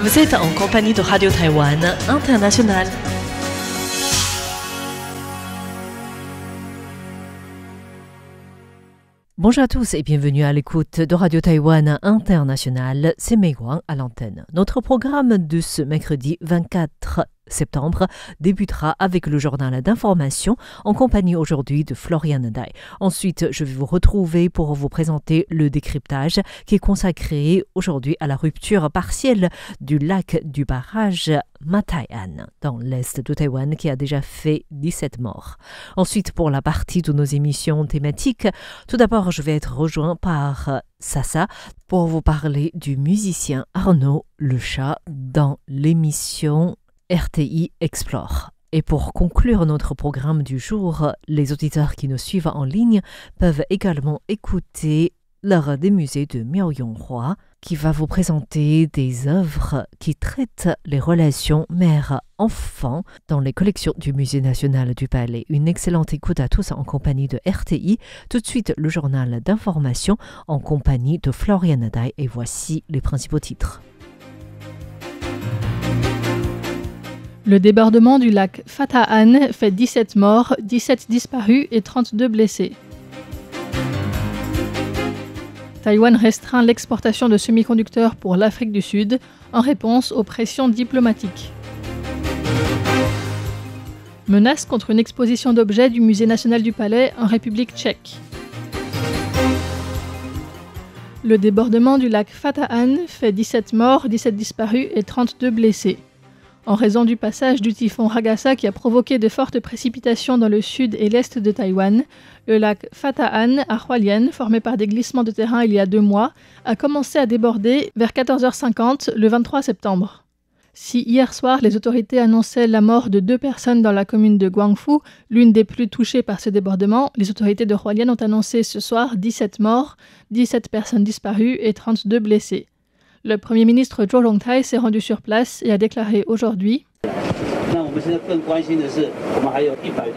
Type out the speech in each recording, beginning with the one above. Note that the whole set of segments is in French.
Vous êtes en compagnie de Radio Taïwan International. Bonjour à tous et bienvenue à l'écoute de Radio Taïwan International. C'est Mei Guang à l'antenne. Notre programme de ce mercredi 24 septembre débutera avec le journal d'information en compagnie aujourd'hui de Florian Dai. Ensuite, je vais vous retrouver pour vous présenter le décryptage qui est consacré aujourd'hui à la rupture partielle du lac du barrage Mataian dans l'est de Taïwan qui a déjà fait 17 morts. Ensuite, pour la partie de nos émissions thématiques, tout d'abord, je vais être rejoint par Sasa pour vous parler du musicien Arnaud Le Chat dans l'émission RTI Explore. Et pour conclure notre programme du jour, les auditeurs qui nous suivent en ligne peuvent également écouter l'heure des musées de Miao Yonghua qui va vous présenter des œuvres qui traitent les relations mère-enfant dans les collections du Musée national du Palais. Une excellente écoute à tous en compagnie de RTI. Tout de suite, le journal d'information en compagnie de Florian Dai et voici les principaux titres. Le débordement du lac Fata'an fait 17 morts, 17 disparus et 32 blessés. Taïwan restreint l'exportation de semi-conducteurs pour l'Afrique du Sud en réponse aux pressions diplomatiques. Menace contre une exposition d'objets du Musée national du Palais en République tchèque. Le débordement du lac Fata'an fait 17 morts, 17 disparus et 32 blessés. En raison du passage du typhon Hagasa qui a provoqué de fortes précipitations dans le sud et l'est de Taïwan, le lac Fata'an à Hualien, formé par des glissements de terrain il y a 2 mois, a commencé à déborder vers 14h50 le 23 septembre. Si hier soir les autorités annonçaient la mort de 2 personnes dans la commune de Guangfu, l'une des plus touchées par ce débordement, les autorités de Hualien ont annoncé ce soir 17 morts, 17 personnes disparues et 32 blessés. Le Premier ministre Zhou Rongtai s'est rendu sur place et a déclaré aujourd'hui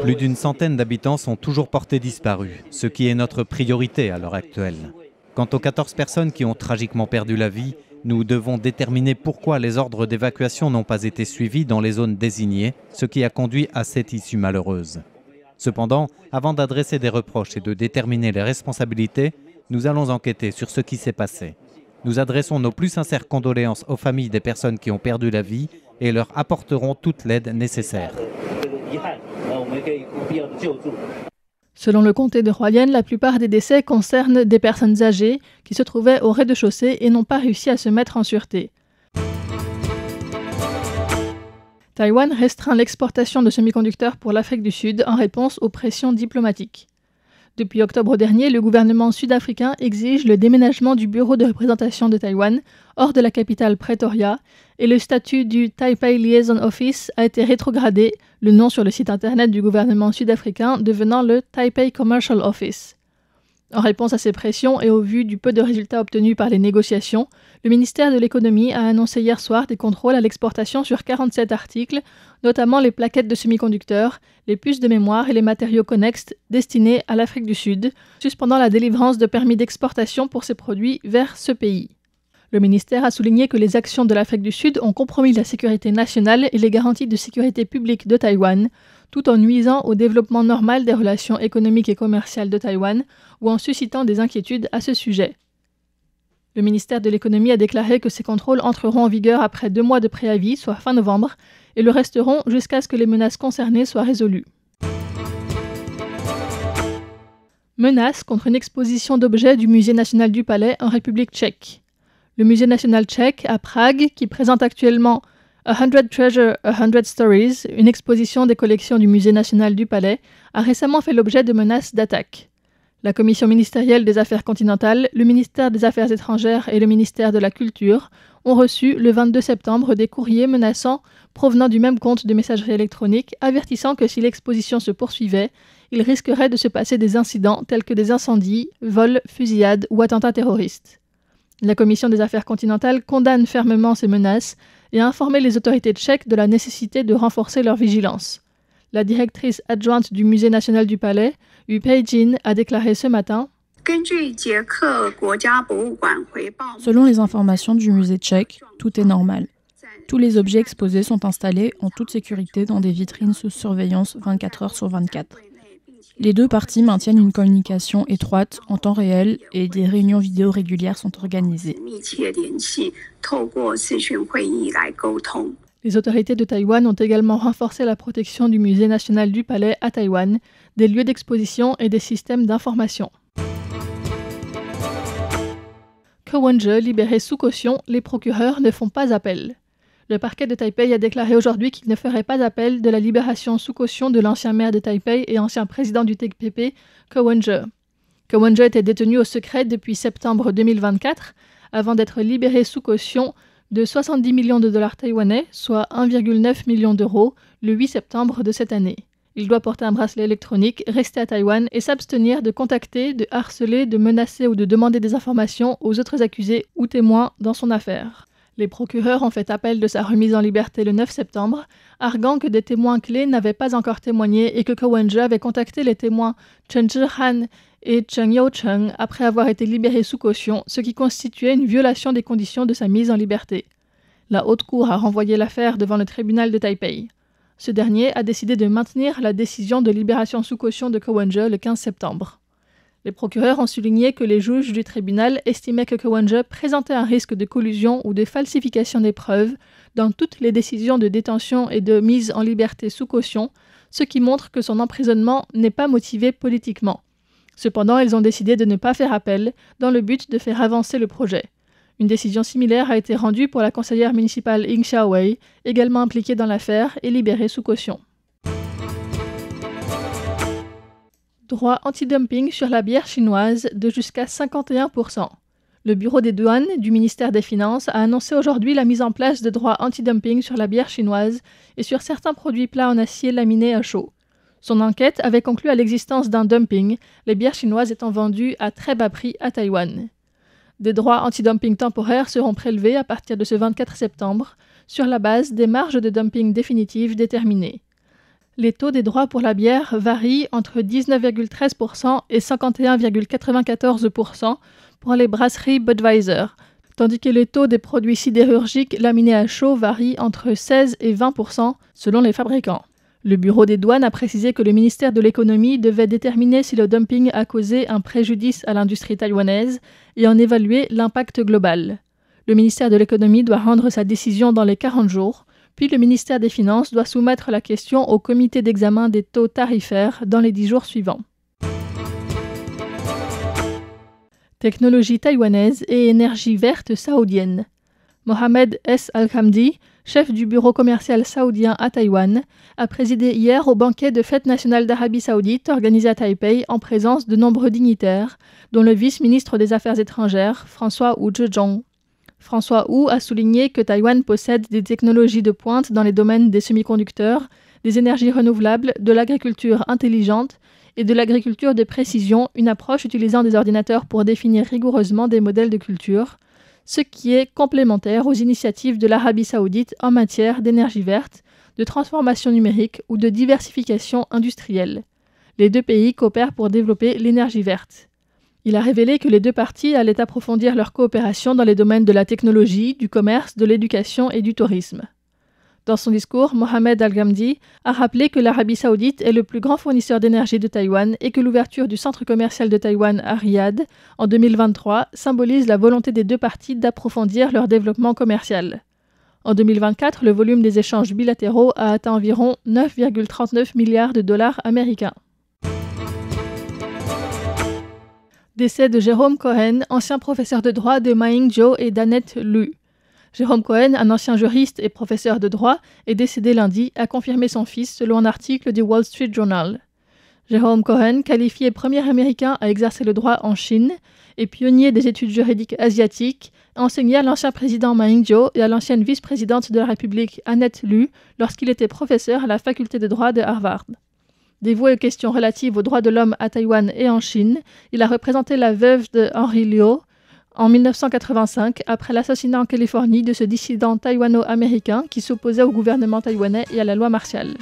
Plus d'une centaine d'habitants sont toujours portés disparus, ce qui est notre priorité à l'heure actuelle. Quant aux 14 personnes qui ont tragiquement perdu la vie, nous devons déterminer pourquoi les ordres d'évacuation n'ont pas été suivis dans les zones désignées, ce qui a conduit à cette issue malheureuse. Cependant, avant d'adresser des reproches et de déterminer les responsabilités, nous allons enquêter sur ce qui s'est passé. Nous adressons nos plus sincères condoléances aux familles des personnes qui ont perdu la vie et leur apporterons toute l'aide nécessaire. Selon le comté de Hualien, la plupart des décès concernent des personnes âgées qui se trouvaient au rez-de-chaussée et n'ont pas réussi à se mettre en sûreté. Taïwan restreint l'exportation de semi-conducteurs pour l'Afrique du Sud en réponse aux pressions diplomatiques. Depuis octobre dernier, le gouvernement sud-africain exige le déménagement du bureau de représentation de Taïwan hors de la capitale Pretoria et le statut du Taipei Liaison Office a été rétrogradé, le nom sur le site internet du gouvernement sud-africain devenant le Taipei Commercial Office. En réponse à ces pressions et au vu du peu de résultats obtenus par les négociations, le ministère de l'économie a annoncé hier soir des contrôles à l'exportation sur 47 articles, notamment les plaquettes de semi-conducteurs, les puces de mémoire et les matériaux connexes destinés à l'Afrique du Sud, suspendant la délivrance de permis d'exportation pour ces produits vers ce pays. Le ministère a souligné que les actions de l'Afrique du Sud ont compromis la sécurité nationale et les garanties de sécurité publique de Taïwan, tout en nuisant au développement normal des relations économiques et commerciales de Taïwan ou en suscitant des inquiétudes à ce sujet. Le ministère de l'économie a déclaré que ces contrôles entreront en vigueur après 2 mois de préavis, soit fin novembre, et le resteront jusqu'à ce que les menaces concernées soient résolues. Menace contre une exposition d'objets du Musée national du Palais en République tchèque. Le Musée national tchèque à Prague, qui présente actuellement 100 Treasure, 100 Stories, une exposition des collections du Musée national du Palais, a récemment fait l'objet de menaces d'attaque. La Commission ministérielle des Affaires continentales, le ministère des Affaires étrangères et le ministère de la Culture ont reçu le 22 septembre des courriers menaçants provenant du même compte de messagerie électronique, avertissant que si l'exposition se poursuivait, il risquerait de se passer des incidents tels que des incendies, vols, fusillades ou attentats terroristes. La Commission des Affaires continentales condamne fermement ces menaces et a informé les autorités tchèques de la nécessité de renforcer leur vigilance. La directrice adjointe du Musée national du Palais, Yu Pei-jin, a déclaré ce matin Selon les informations du musée tchèque, tout est normal. Tous les objets exposés sont installés en toute sécurité dans des vitrines sous surveillance 24 heures sur 24. Les deux parties maintiennent une communication étroite en temps réel et des réunions vidéo régulières sont organisées. Les autorités de Taïwan ont également renforcé la protection du Musée national du Palais à Taïwan, des lieux d'exposition et des systèmes d'information. Ko-Wen-je libéré sous caution, les procureurs ne font pas appel. Le parquet de Taipei a déclaré aujourd'hui qu'il ne ferait pas appel de la libération sous caution de l'ancien maire de Taipei et ancien président du TPP, Ko-Wen-je. Ko-Wen-je était détenu au secret depuis septembre 2024, avant d'être libéré sous caution de 70 millions de dollars taïwanais, soit 1,9 million d'euros, le 8 septembre de cette année. Il doit porter un bracelet électronique, rester à Taïwan et s'abstenir de contacter, de harceler, de menacer ou de demander des informations aux autres accusés ou témoins dans son affaire. Les procureurs ont fait appel de sa remise en liberté le 9 septembre, arguant que des témoins clés n'avaient pas encore témoigné et que Ko-Wen-je avait contacté les témoins Chen Zhihan et Cheng Yo-cheng après avoir été libéré sous caution, ce qui constituait une violation des conditions de sa mise en liberté. La Haute Cour a renvoyé l'affaire devant le tribunal de Taipei. Ce dernier a décidé de maintenir la décision de libération sous caution de Ko-Wen-je le 15 septembre. Les procureurs ont souligné que les juges du tribunal estimaient que Ko-Wen-je présentait un risque de collusion ou de falsification des preuves dans toutes les décisions de détention et de mise en liberté sous caution, ce qui montre que son emprisonnement n'est pas motivé politiquement. Cependant, ils ont décidé de ne pas faire appel dans le but de faire avancer le projet. Une décision similaire a été rendue pour la conseillère municipale Ying Xiaowei, également impliquée dans l'affaire et libérée sous caution. Droit anti-dumping sur la bière chinoise de jusqu'à 51%. Le bureau des douanes du ministère des Finances a annoncé aujourd'hui la mise en place de droits anti-dumping sur la bière chinoise et sur certains produits plats en acier laminé à chaud. Son enquête avait conclu à l'existence d'un dumping, les bières chinoises étant vendues à très bas prix à Taïwan. Des droits anti-dumping temporaires seront prélevés à partir de ce 24 septembre sur la base des marges de dumping définitives déterminées. Les taux des droits pour la bière varient entre 19,13% et 51,94% pour les brasseries Budweiser, tandis que les taux des produits sidérurgiques laminés à chaud varient entre 16 et 20% selon les fabricants. Le bureau des douanes a précisé que le ministère de l'économie devait déterminer si le dumping a causé un préjudice à l'industrie taïwanaise et en évaluer l'impact global. Le ministère de l'économie doit rendre sa décision dans les 40 jours, puis le ministère des Finances doit soumettre la question au comité d'examen des taux tarifaires dans les 10 jours suivants. Technologie taïwanaise et énergie verte saoudienne. Mohamed S. Al-Hamdi, chef du bureau commercial saoudien à Taïwan, a présidé hier au banquet de fête nationale d'Arabie saoudite organisé à Taipei en présence de nombreux dignitaires, dont le vice-ministre des Affaires étrangères, François Wu Zhezhong. François Wu a souligné que Taïwan possède des technologies de pointe dans les domaines des semi-conducteurs, des énergies renouvelables, de l'agriculture intelligente et de l'agriculture de précision, une approche utilisant des ordinateurs pour définir rigoureusement des modèles de culture, ce qui est complémentaire aux initiatives de l'Arabie saoudite en matière d'énergie verte, de transformation numérique ou de diversification industrielle. Les deux pays coopèrent pour développer l'énergie verte. Il a révélé que les deux parties allaient approfondir leur coopération dans les domaines de la technologie, du commerce, de l'éducation et du tourisme. Dans son discours, Mohamed Al-Hamdi a rappelé que l'Arabie saoudite est le plus grand fournisseur d'énergie de Taïwan et que l'ouverture du centre commercial de Taïwan à Riyad en 2023 symbolise la volonté des deux parties d'approfondir leur développement commercial. En 2024, le volume des échanges bilatéraux a atteint environ 9,39 milliards de dollars américains. Décès de Jérôme Cohen, ancien professeur de droit de Ma Ying-jeou et d'Annette Lu. Jérôme Cohen, un ancien juriste et professeur de droit, est décédé lundi, a confirmé son fils selon un article du Wall Street Journal. Jérôme Cohen, qualifié premier américain à exercer le droit en Chine et pionnier des études juridiques asiatiques, enseignait à l'ancien président Ma Ying-jeou et à l'ancienne vice-présidente de la République Annette Lu lorsqu'il était professeur à la faculté de droit de Harvard. Dévoué aux questions relatives aux droits de l'homme à Taïwan et en Chine, il a représenté la veuve de Henry Liu en 1985 après l'assassinat en Californie de ce dissident taïwano-américain qui s'opposait au gouvernement taïwanais et à la loi martiale.